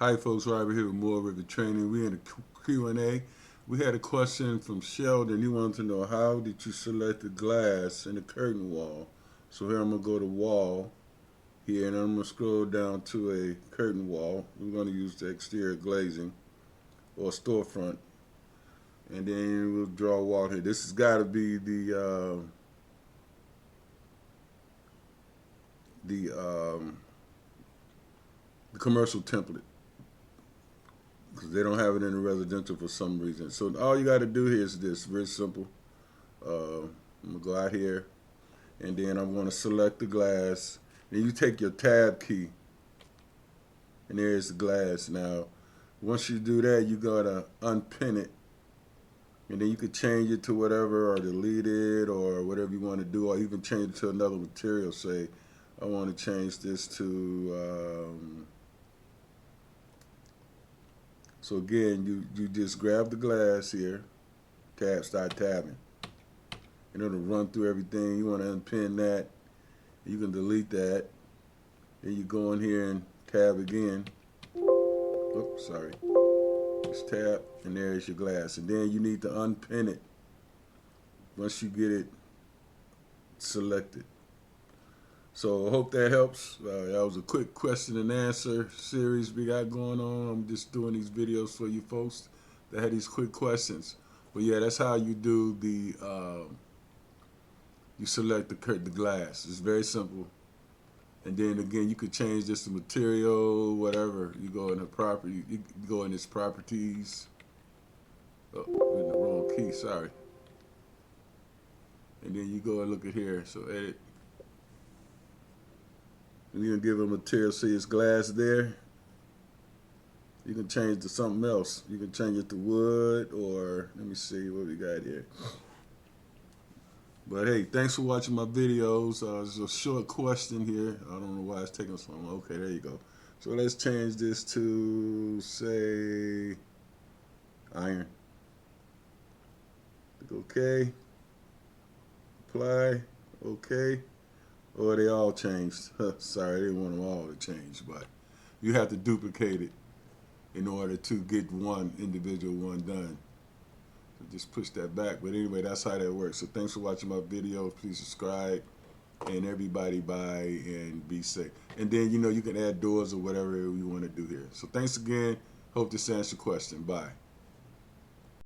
Hi folks, Robert here with more Revit training. We in a Q&A. We had a question from Sheldon. He wanted to know, how did you select the glass in the curtain wall? So here I'm going to go to wall here, and I'm going to scroll down to a curtain wall. We're going to use the exterior glazing or storefront, and then we'll draw a wall here. This has got to be the commercial template, because they don't have it in the residential for some reason. So all you got to do here is this, very simple. I'm gonna go out here, and then I'm going to select the glass. Then you take your tab key, and there's the glass. Now, once you do that, you gotta unpin it, and then you could change it to whatever, or delete it, or whatever you want to do, or even change it to another material. Say, I want to change this to. So again, you just grab the glass here, start tabbing. And it'll run through everything. You want to unpin that. You can delete that. Then you go in here and tab again. Oops, sorry. Just tab, and there's your glass. And then you need to unpin it once you get it selected. So I hope that helps. That was a quick question and answer series we got going on. I'm just doing these videos for you folks that had these quick questions. But yeah, that's how you do the, you select the glass. It's very simple. And then again, you could change this to material, whatever. You go in the property, you go in its properties. Oh, in the wrong key, sorry. And then you go and look at here, so edit. And you can give it a material, see it's glass there. You can change to something else. You can change it to wood, or let me see what we got here. But hey, thanks for watching my videos. There's a short question here. I don't know why it's taking so long. Okay, there you go. So let's change this to, say, iron. Click OK. Apply. OK. Or they all changed. Sorry, I didn't want them all to change, but you have to duplicate it in order to get one individual one done. So just push that back. But anyway, that's how that works. So thanks for watching my video. Please subscribe, and everybody buy and be safe. And then, you know, you can add doors or whatever you want to do here. So thanks again. Hope this answers your question. Bye.